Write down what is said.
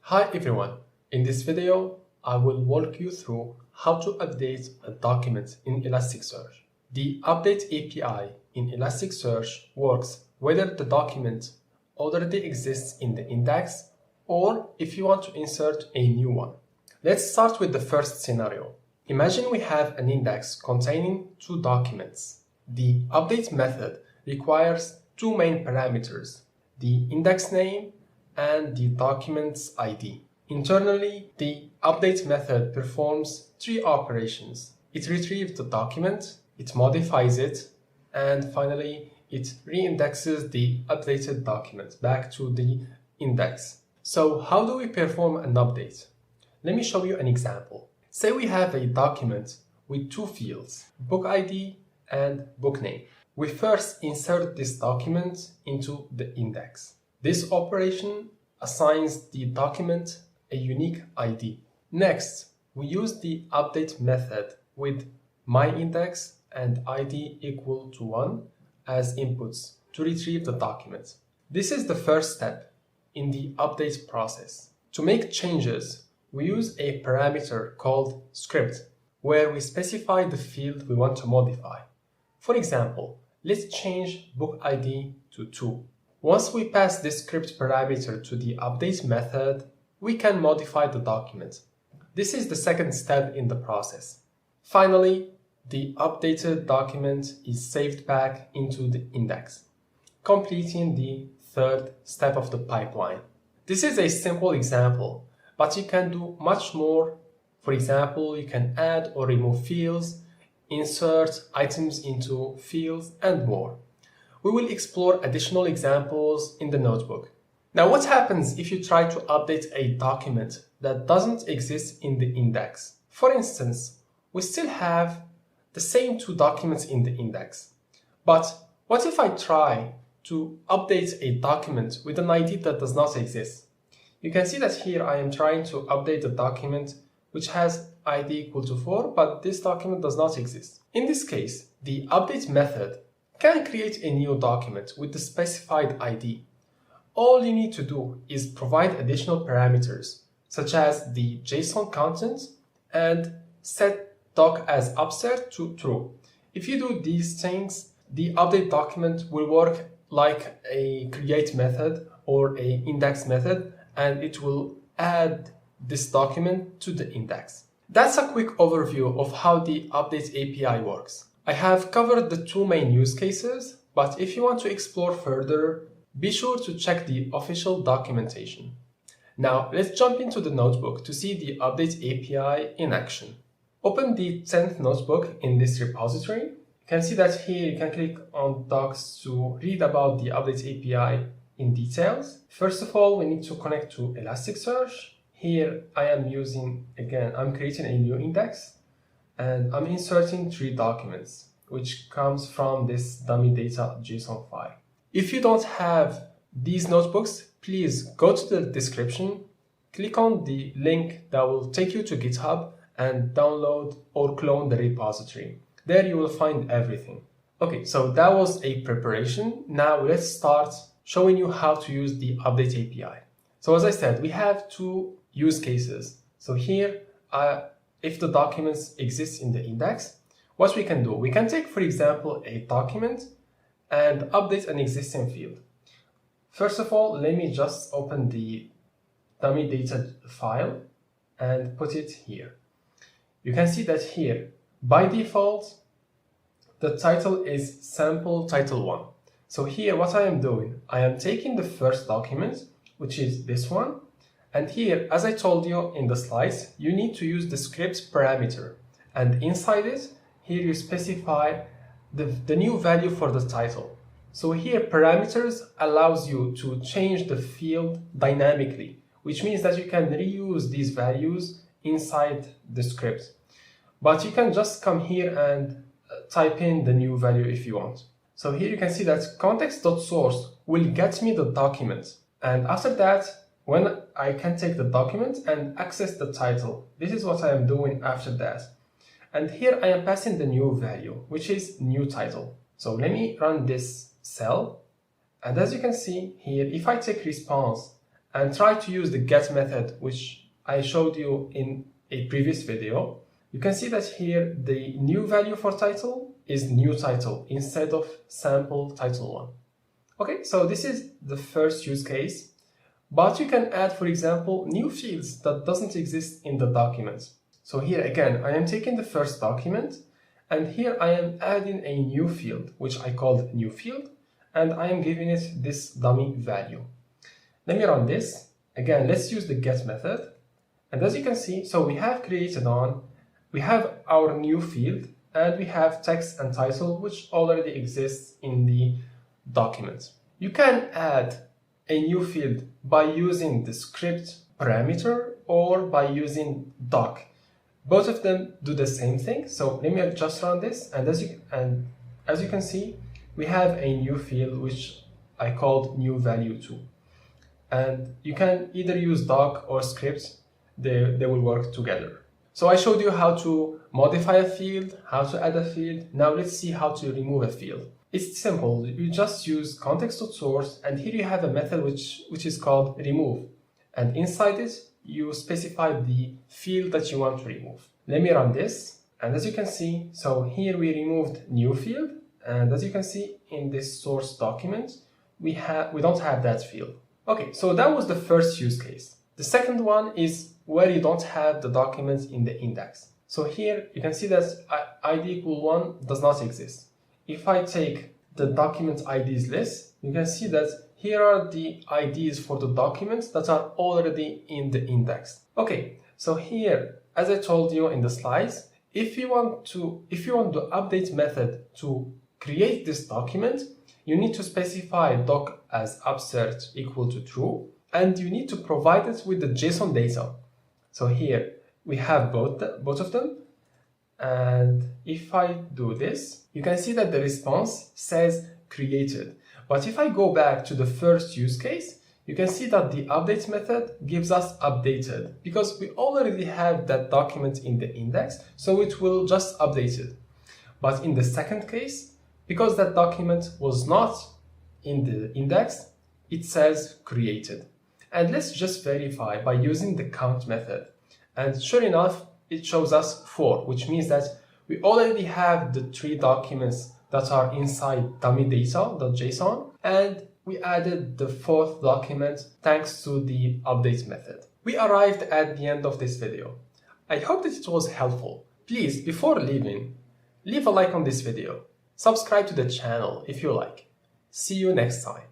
Hi everyone, in this video I will walk you through how to update a document in Elasticsearch. The update API in Elasticsearch works whether the document already exists in the index or if you want to insert a new one. Let's start with the first scenario. Imagine we have an index containing two documents. The update method requires two main parameters, the index name and the document's ID. Internally, the update method performs three operations. It retrieves the document, it modifies it, and finally, it reindexes the updated document back to the index. So how do we perform an update? Let me show you an example. Say we have a document with two fields, book ID and book name. We first insert this document into the index. This operation assigns the document a unique ID. Next, we use the update method with myIndex and ID equal to 1 as inputs to retrieve the document. This is the first step in the update process. To make changes, we use a parameter called script, where we specify the field we want to modify. For example, let's change book ID to 2. Once we pass this script parameter to the update method, we can modify the document. This is the second step in the process. Finally, the updated document is saved back into the index, completing the third step of the pipeline. This is a simple example, but you can do much more. For example, you can add or remove fields, insert items into fields, and more. We will explore additional examples in the notebook. Now, what happens if you try to update a document that doesn't exist in the index? For instance, we still have the same two documents in the index. But what if I try to update a document with an ID that does not exist? You can see that here I am trying to update the document which has ID equal to 4, but this document does not exist. In this case, the update method can create a new document with the specified ID. All you need to do is provide additional parameters, such as the JSON content and set doc as upsert to true. If you do these things, the update document will work like a create method or a index method, and it will add this document to the index. That's a quick overview of how the update API works. I have covered the two main use cases, but if you want to explore further, be sure to check the official documentation. Now, let's jump into the notebook to see the update API in action. Open the 10th notebook in this repository. You can see that here you can click on docs to read about the update API in details. First of all, we need to connect to Elasticsearch. Here I am I'm creating a new index, and I'm inserting three documents, which comes from this dummy data JSON file. If you don't have these notebooks, please go to the description, click on the link that will take you to GitHub and download or clone the repository. There you will find everything. Okay, so that was a preparation. Now let's start showing you how to use the update API. So as I said, we have two use cases. So here, if the documents exist in the index, what we can do, we can take, for example, a document and update an existing field. First of all, let me just open the dummy data file and put it here. You can see that here, by default, the title is sample title 1. So here, what I am doing, I am taking the first document, which is this one. And here, as I told you in the slides, you need to use the script parameter. And inside it, here you specify the new value for the title. So here, parameters allows you to change the field dynamically, which means that you can reuse these values inside the script. But you can just come here and type in the new value if you want. So here you can see that context.source will get me the document. And after that, when I can take the document and access the title, this is what I am doing after that. And here I am passing the new value, which is new title. So let me run this cell. And as you can see here, if I take response and try to use the get method, which I showed you in a previous video, you can see that here the new value for title is new title instead of sample title 1. Okay, so this is the first use case, but you can add, for example, new fields that doesn't exist in the document. So here again, I am taking the first document, and here I am adding a new field, which I called new field, and I am giving it this dummy value. Let me run this. Again, let's use the get method. And as you can see, so we have we have our new field, and we have text and title, which already exists in the document. You can add a new field by using the script parameter or by using doc. Both of them do the same thing. So let me just run this, and as you can see, we have a new field which I called new value 2. And you can either use doc or script, they will work together. So I showed you how to modify a field, how to add a field. Now let's see how to remove a field. It's simple. You just use context.source, and here you have a method which is called remove. And inside it, you specify the field that you want to remove. Let me run this. And as you can see, so here we removed new field. And as you can see in this source document, we don't have that field. Okay, so that was the first use case. The second one is where you don't have the documents in the index. So here you can see that ID = 1 does not exist. If I take the document IDs list, you can see that here are the IDs for the documents that are already in the index. Okay, so here, as I told you in the slides, if you want the update method to create this document, you need to specify doc as upsearch equal to true, and you need to provide it with the JSON data. So here we have both of them. And if I do this, you can see that the response says created. But if I go back to the first use case, you can see that the update method gives us updated because we already have that document in the index, so it will just update it. But in the second case, because that document was not in the index, it says created. And let's just verify by using the count method. And sure enough, it shows us 4, which means that we already have the 3 documents that are inside dummy data.json, and we added the 4th document thanks to the update method. We arrived at the end of this video. I hope that it was helpful. Please, before leaving, leave a like on this video. Subscribe to the channel if you like. See you next time.